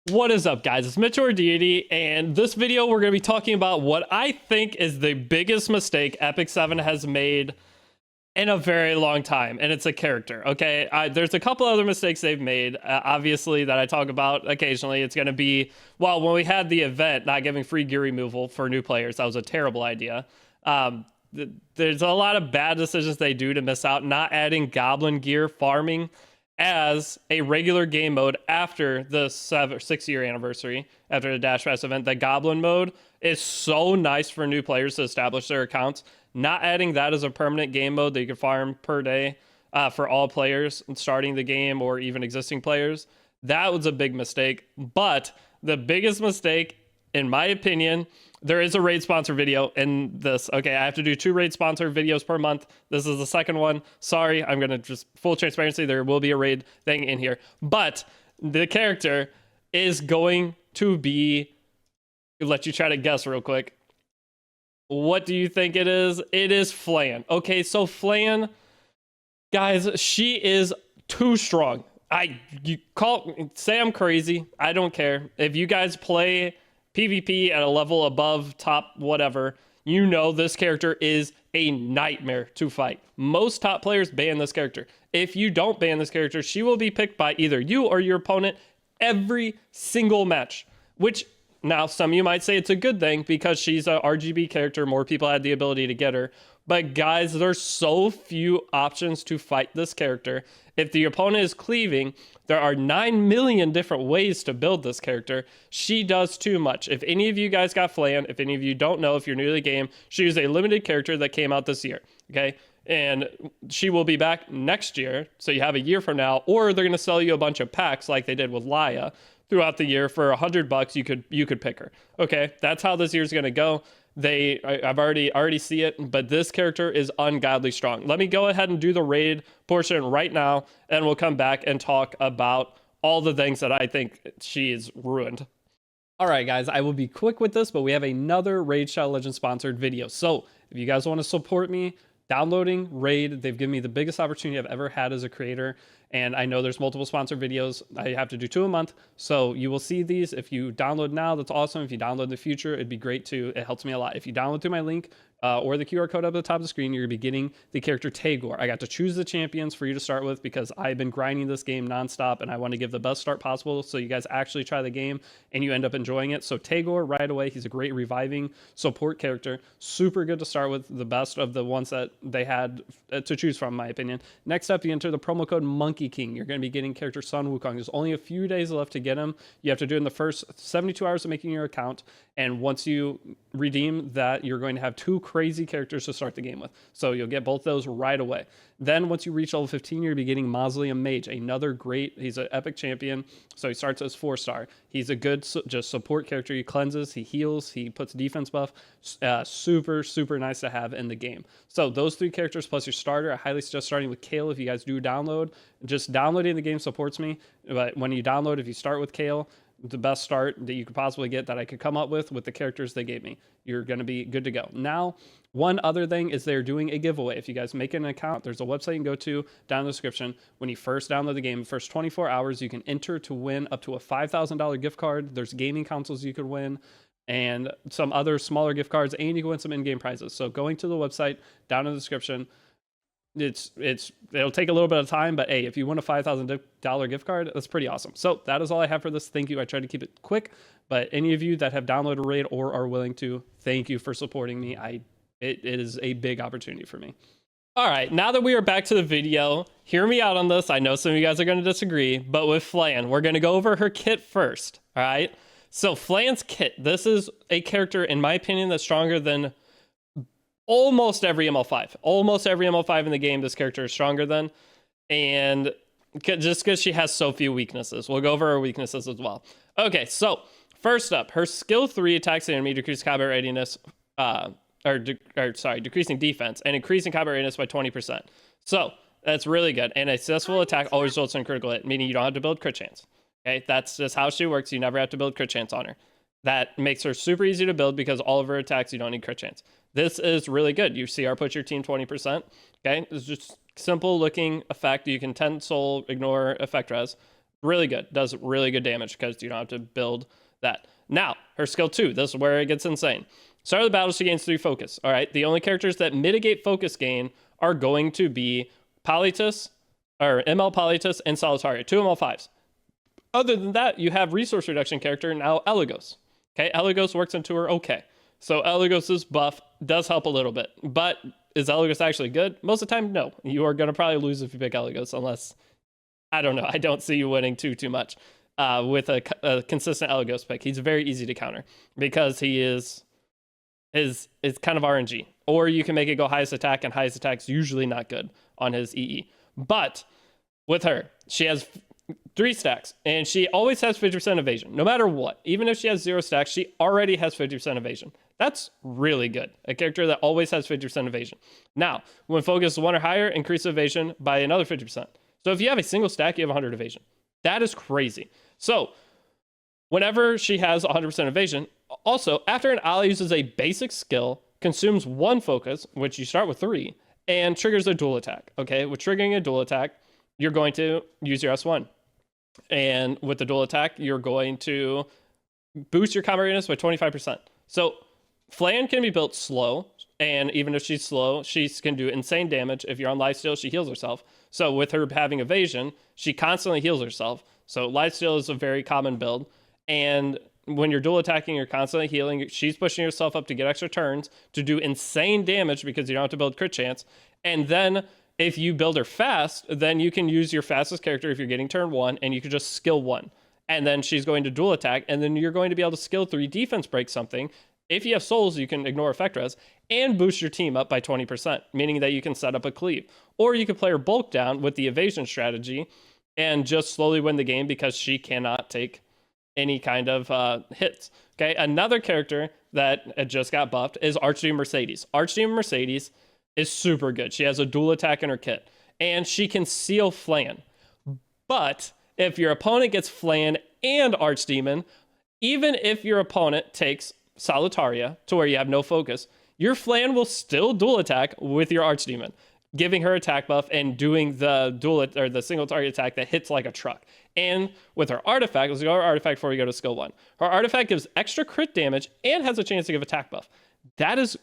What is up, guys? It's Mitch or Deity, and this video we're going to be talking about what I think is the biggest mistake Epic 7 has made in a very long time, and it's a character. Okay, there's a couple other mistakes they've made, obviously, that I talk about occasionally. It's going to be, well, when we had the event not giving free gear removal for new players, that was a terrible idea. There's a lot of bad decisions they do to miss out, not adding goblin gear farming as a regular game mode after the 6-year anniversary, after the Dash Pass event. The Goblin mode is so nice for new players to establish their accounts. Not adding that as a permanent game mode that you can farm per day for all players starting the game or even existing players, that was a big mistake. But the biggest mistake, in my opinion, there is a raid sponsor video in this. Okay, I have to do 2 raid sponsor videos per month. This is the second one. Sorry, I'm going to just full transparency. There will be a raid thing in here. But the character is going to be, let you try to guess real quick. What do you think it is? It is Flan. Okay, so Flan, guys, she is too strong. Say I'm crazy. I don't care. If you guys play PvP at a level above top whatever, you know this character is a nightmare to fight. Most top players ban this character. If you don't ban this character, she will be picked by either you or your opponent every single match, which now some of you might say it's a good thing because she's a RGB character. More people had the ability to get her. But guys, there's so few options to fight this character. If the opponent is cleaving, there are 9 million different ways to build this character. She does too much. If any of you guys got Flan, if any of you don't know, if you're new to the game, she is a limited character that came out this year, okay? And she will be back next year, so you have a year from now, or they're going to sell you a bunch of packs like they did with Laya throughout the year for $100. You could pick her. Okay, that's how this year's going to go. I've already see it, but this character is ungodly strong. Let me go ahead and do the raid portion right now, and we'll come back and talk about all the things that I think she's ruined. All right, guys, I will be quick with this, but we have another Raid Shadow Legends sponsored video. So if you guys want to support me, downloading Raid, they've given me the biggest opportunity I've ever had as a creator. And I know there's multiple sponsored videos. I have to do 2 a month. So you will see these. If you download now, that's awesome. If you download in the future, it'd be great too. It helps me a lot. If you download through my link or the QR code up at the top of the screen, you're going to be getting the character Tagoar. I got to choose the champions for you to start with because I've been grinding this game nonstop and I want to give the best start possible so you guys actually try the game and you end up enjoying it. So Tagoar right away, he's a great reviving support character. Super good to start with, the best of the ones that they had to choose from, in my opinion. Next up, you enter the promo code Monkey King. You're going to be getting character Sun Wukong. There's only a few days left to get him. You have to do it in the first 72 hours of making your account. And once you redeem that, you're going to have 2 crazy characters to start the game with. So you'll get both those right away. Then once you reach level 15, you're going to be getting Mausoleum Mage, another great, he's an epic champion. So he starts as 4-star. He's a good just support character. He cleanses, he heals, he puts defense buff. Super, super nice to have in the game. So those 3 characters plus your starter, I highly suggest starting with Kale if you guys do download. Just downloading the game supports me. But when you download, if you start with Kale, the best start that you could possibly get that I could come up with the characters they gave me. You're going to be good to go. Now, one other thing is they're doing a giveaway. If you guys make an account, there's a website you can go to down in the description. When you first download the game, the first 24 hours, you can enter to win up to a $5,000 gift card. There's gaming consoles you could win and some other smaller gift cards, and you can win some in-game prizes. So going to the website down in the description, it'll take a little bit of time, but hey, if you win a $5,000 gift card, that's pretty awesome. So that is all I have for this. Thank you. I tried to keep it quick, but any of you that have downloaded Raid or are willing to, thank you for supporting me. It is a big opportunity for me. All right, now that we are back to the video, hear me out on this. I know some of you guys are going to disagree, but with Flan, we're going to go over her kit first. All right. So Flan's kit, this is a character, in my opinion, that's stronger than almost every ML5. Almost every ML5 in the game, this character is stronger than. And just because she has so few weaknesses. We'll go over her weaknesses as well. Okay, so first up, her skill 3 attacks the enemy, decreases combat readiness, decreasing defense, and increasing combat readiness by 20%. So that's really good. And a successful attack always results in a critical hit, meaning you don't have to build crit chance. Okay, that's just how she works. You never have to build crit chance on her. That makes her super easy to build because all of her attacks, you don't need crit chance. This is really good. You see our put your team 20%. Okay, it's just simple looking effect. You can 10 soul, ignore effect res. Really good. Does really good damage because you don't have to build that. Now, her skill 2. This is where it gets insane. Start of the battle, she gains 3 focus. All right. The only characters that mitigate focus gain are going to be Politis, or ML Politis, and Solitaria. 2 ML5s. Other than that, you have resource reduction character now Elagos. Okay. Elagos works into her okay. So Elagos's buff does help a little bit. But is Elagos actually good? Most of the time, no. You are going to probably lose if you pick Elagos, unless, I don't know. I don't see you winning too much with a consistent Elagos pick. He's very easy to counter because he is kind of RNG. Or you can make it go highest attack, and highest attack's usually not good on his EE. But with her, she has 3 stacks, and she always has 50% evasion, no matter what. Even if she has 0 stacks, she already has 50% evasion. That's really good. A character that always has 50% evasion. Now, when focus is 1 or higher, increase evasion by another 50%. So if you have a single stack, you have 100 evasion. That is crazy. So whenever she has 100% evasion, also, after an ally uses a basic skill, consumes 1 focus, which you start with 3, and triggers a dual attack. Okay, with triggering a dual attack, you're going to use your S1. And with the dual attack, you're going to boost your combat readiness by 25%. So Flan can be built slow, and even if she's slow, she can do insane damage. If you're on lifesteal, she heals herself. So with her having evasion, she constantly heals herself. So lifesteal is a very common build. And when you're dual attacking, you're constantly healing. She's pushing herself up to get extra turns to do insane damage because you don't have to build crit chance. And then if you build her fast, then you can use your fastest character if you're getting turn 1, and you can just skill 1. And then she's going to dual attack, and then you're going to be able to skill 3 defense break something. If you have souls, you can ignore effect res and boost your team up by 20%, meaning that you can set up a cleave. Or you can play her bulk down with the evasion strategy and just slowly win the game because she cannot take any kind of hits. Okay, another character that just got buffed is Archdemon Mercedes. Archdemon Mercedes is super good. She has a dual attack in her kit, and she can seal Flan. But if your opponent gets Flan and Archdemon, even if your opponent takes Solitaria to where you have no focus, your Flan will still dual attack with your Archdemon, giving her attack buff and doing the dual or the single target attack that hits like a truck. And with her artifact, let's go to her artifact before we go to skill 1. Her artifact gives extra crit damage and has a chance to give attack buff. That is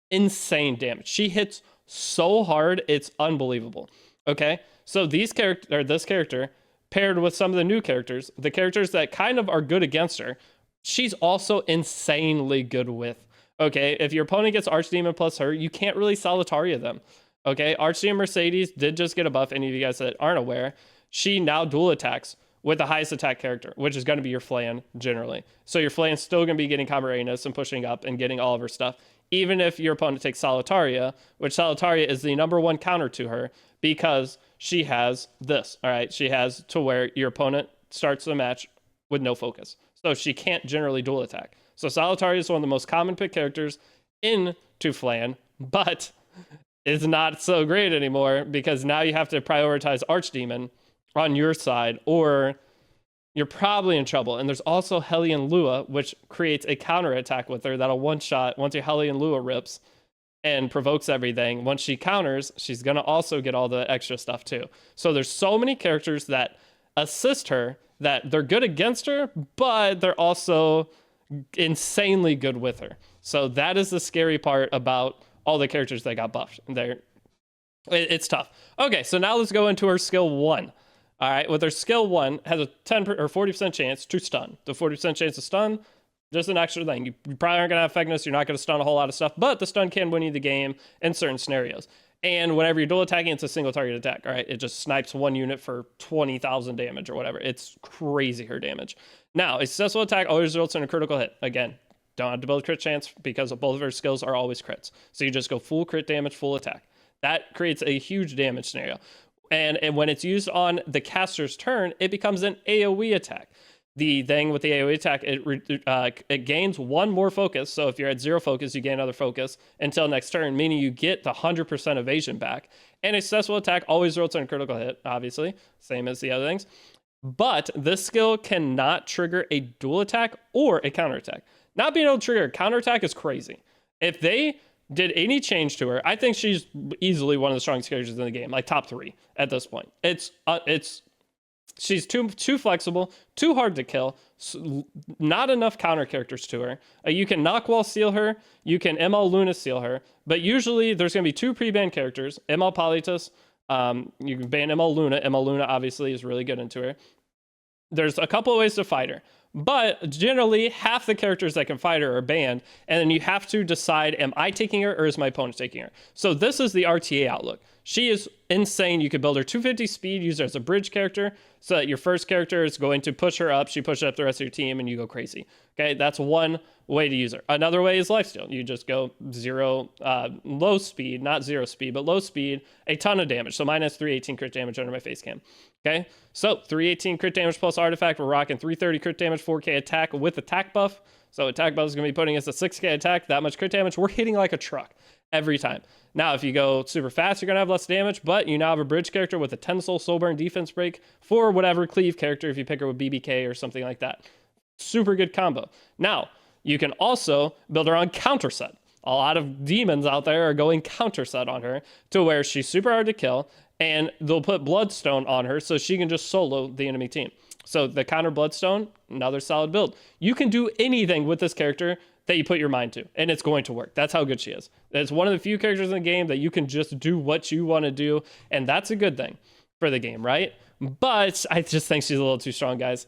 insane damage. She hits so hard, it's unbelievable. Okay, so this character paired with some of the new characters, the characters that kind of are good against her, she's also insanely good with. Okay, if your opponent gets Archdemon plus her, you can't really Solitaria them. Okay, Archdemon Mercedes did just get a buff. Any of you guys that aren't aware, she now dual attacks with the highest attack character, which is going to be your Flan generally. So your Flan's still going to be getting combat readiness and pushing up and getting all of her stuff, even if your opponent takes Solitaria, which Solitaria is the #1 counter to her because she has this. All right, she has to where your opponent starts the match with no focus. So she can't generally dual attack. So Solitaria is one of the most common pick characters into Flan, but is not so great anymore because now you have to prioritize Archdemon on your side or you're probably in trouble. And there's also Hellion Lua, which creates a counter attack with her that'll one-shot once your Hellion Lua rips and provokes everything. Once she counters, she's going to also get all the extra stuff too. So there's so many characters that assist her that they're good against her, but they're also insanely good with her. So that is the scary part about all the characters that got buffed. It's tough. Okay, so now let's go into her skill 1. All right, with her skill 1, has a 10 or 40% chance to stun. The 40% chance to stun, just an extra thing. You probably aren't going to have effectiveness. You're not going to stun a whole lot of stuff, but the stun can win you the game in certain scenarios. And whenever you're dual attacking, it's a single target attack. All right, it just snipes 1 unit for 20,000 damage or whatever. It's crazy, her damage. Now, a successful attack always results in a critical hit. Again, don't have to build crit chance because both of her skills are always crits. So you just go full crit damage, full attack. That creates a huge damage scenario. And when it's used on the caster's turn, it becomes an AoE attack. The thing with the AoE attack, it gains 1 more focus. So if you're at 0 focus, you gain another focus until next turn, meaning you get the 100% evasion back. And a successful attack always results in a critical hit, obviously, same as the other things. But this skill cannot trigger a dual attack or a counterattack. Not being able to trigger a counterattack is crazy. If they did any change to her, I think she's easily one of the strongest characters in the game, like top 3 at this point. It's She's too flexible, too hard to kill. Not enough counter characters to her. You can knock wall seal her. You can ML Luna seal her. But usually there's going to be two pre-banned characters. ML Politis. You can ban ML Luna. ML Luna obviously is really good into her. There's a couple of ways to fight her. But generally, half the characters that can fight her are banned, and then you have to decide, am I taking her or is my opponent taking her? So this is the RTA outlook. She is insane. You could build her 250 speed, use her as a bridge character, so that your first character is going to push her up, she pushes up the rest of your team, and you go crazy. Okay, that's one way to use her. Another way is lifesteal. You just go low speed, not zero speed, but low speed, a ton of damage. So minus 318 crit damage under my face cam. Okay, so 318 crit damage plus artifact. We're rocking 330 crit damage, 4k attack with attack buff. So attack buff is going to be putting us at 6k attack, that much crit damage. We're hitting like a truck every time. Now, if you go super fast, you're going to have less damage, but you now have a bridge character with a 10 soul soulburn defense break for whatever cleave character if you pick her with BBK or something like that. Super good combo. Now, you can also build her on counter set. A lot of demons out there are going counter set on her to where she's super hard to kill, and they'll put Bloodstone on her so she can just solo the enemy team. So the counter Bloodstone, another solid build. You can do anything with this character that you put your mind to, and it's going to work. That's how good she is. It's one of the few characters in the game that you can just do what you want to do, and that's a good thing for the game, right? But I just think she's a little too strong, guys.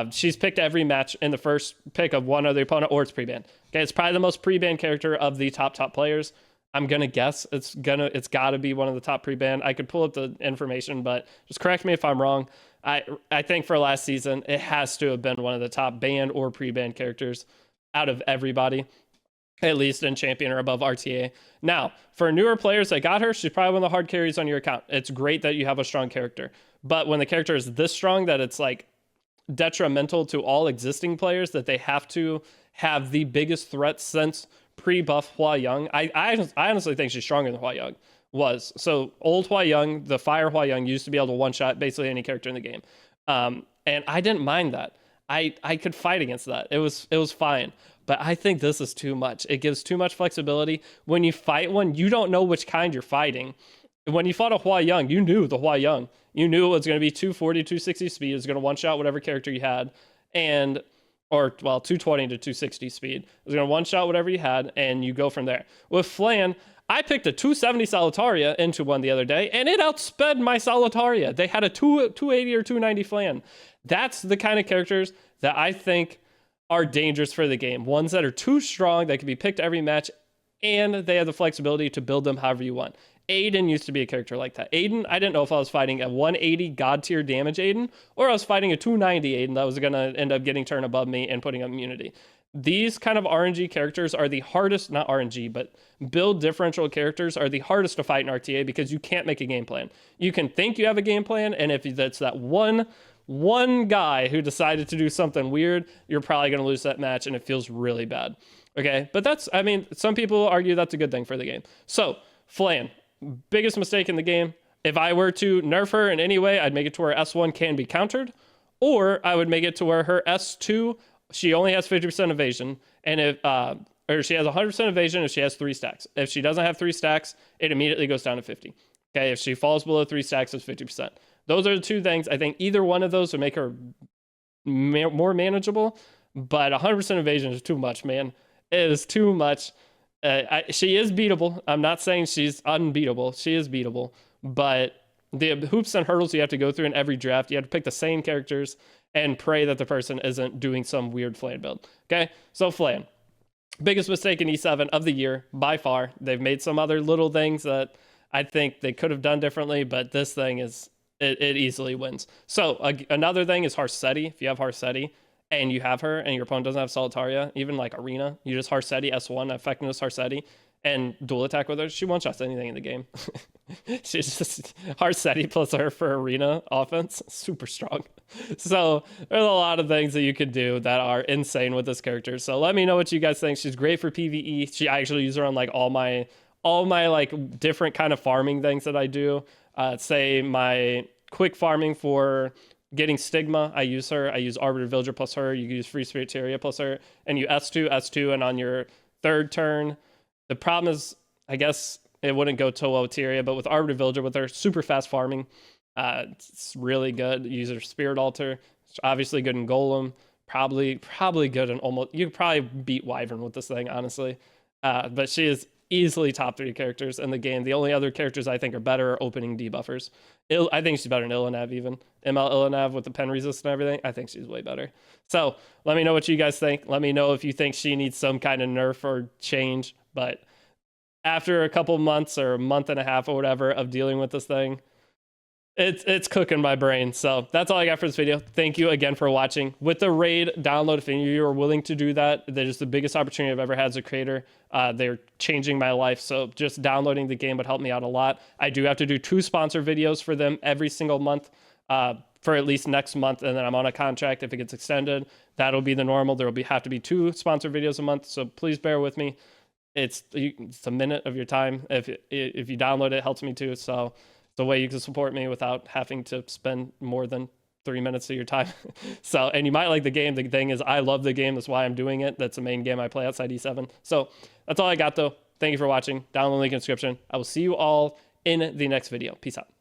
She's picked every match in the first pick of one other opponent, or it's pre-banned. Okay, it's probably the most pre-banned character of the top players. I'm gonna guess it's gotta be one of the top pre-banned. I could pull up the information, but just correct me if I'm wrong. I think for last season, it has to have been one of the top banned or pre-banned characters out of everybody, at least in champion or above RTA. Now, for newer players that got her, she's probably one of the hard carries on your account. It's great that you have a strong character, but when the character is this strong that it's like detrimental to all existing players, that they have to have the biggest threat since pre-buff Hua Young. I honestly think she's stronger than Hua Young was. So old Hua Young, the fire Hua Young, used to be able to one-shot basically any character in the game. And I didn't mind that. I could fight against that. It was fine. But I think this is too much. It gives too much flexibility. When you fight one, you don't know which kind you're fighting. When you fought a Hua Young, you knew the Hua Young. You knew it was going to be 240, 260 speed. It was going to one-shot whatever character you had. Or 220 to 260 speed. It was going to one-shot whatever you had, and you go from there. With Flan, I picked a 270 Solitaria into one the other day, and it outsped my Solitaria. They had a 280 or 290 Flan. That's the kind of characters that I think are dangerous for the game. Ones that are too strong, that can be picked every match, and they have the flexibility to build them however you want. Aiden used to be a character like that. Aiden, I didn't know if I was fighting a 180 god tier damage Aiden, or I was fighting a 290 Aiden that was going to end up getting turned above me and putting up immunity. These kind of RNG characters are the hardest, not RNG, but build differential characters are the hardest to fight in RTA because you can't make a game plan. You can think you have a game plan, and if that's that one guy who decided to do something weird, you're probably going to lose that match, and it feels really bad. Okay, but some people argue that's a good thing for the game. So, Flan, biggest mistake in the game. If I were to nerf her in any way, I'd make it to where S1 can be countered, or I would make it to where her S2, she only has 50% evasion, and or she has 100% evasion if she has 3 stacks. If she doesn't have 3 stacks, it immediately goes down to 50. Okay, if she falls below 3 stacks, it's 50%. Those are the two things. I think either one of those would make her more manageable, but 100% evasion is too much, man. It is too much. She is beatable. I'm not saying she's unbeatable. She is beatable, but the hoops and hurdles you have to go through in every draft, you have to pick the same characters and pray that the person isn't doing some weird Flan build. Okay, so Flan, biggest mistake in E7 of the year by far. They've made some other little things that I think they could have done differently, but this thing is it easily wins. So another thing is Harsetti. If you have Harsetti and you have her and your opponent doesn't have Solitaria, even like Arena, you just Harsetti S1, effectiveness Harsetti, and dual attack with her, she one-shots anything in the game. She's just Harsetti plus her for Arena offense, super strong. So there's a lot of things that you could do that are insane with this character. So let me know what you guys think. She's great for PvE. I actually use her on like all my like different kind of farming things that I do. Say my quick farming for getting Stigma, I use her. I use Arbiter Villager plus her. You use Free Spirit Tyria plus her. And you S2, and on your third turn, the problem is, I guess it wouldn't go to low Tyria, but with Arbiter Villager with her, super fast farming. It's really good. Use her Spirit Altar. It's obviously good in Golem. Probably good in almost. You could probably beat Wyvern with this thing, honestly. But she is easily top 3 characters in the game. The only other characters I think are better are opening debuffers. I think she's better than Illinev even. ML Illinev with the pen resist and everything. I think she's way better. So let me know what you guys think. Let me know if you think she needs some kind of nerf or change. But after a couple months or a month and a half or whatever of dealing with this thing, it's cooking my brain. So that's all I got for this video. Thank you again for watching. With the raid download, if any of you are willing to do that, that is the biggest opportunity I've ever had as a creator. They're changing my life. So just downloading the game would help me out a lot. I do have to do 2 sponsor videos for them every single month for at least next month. And then I'm on a contract. If it gets extended, that'll be the normal. There will have to be 2 sponsor videos a month. So please bear with me. It's a minute of your time. If you download it, it helps me too. So the way you can support me without having to spend more than 3 minutes of your time. So, and you might like the game. The thing is, I love the game. That's why I'm doing it. That's the main game I play outside E7. So that's all I got though. Thank you for watching. Download the link in the description. I will see you all in the next video. Peace out.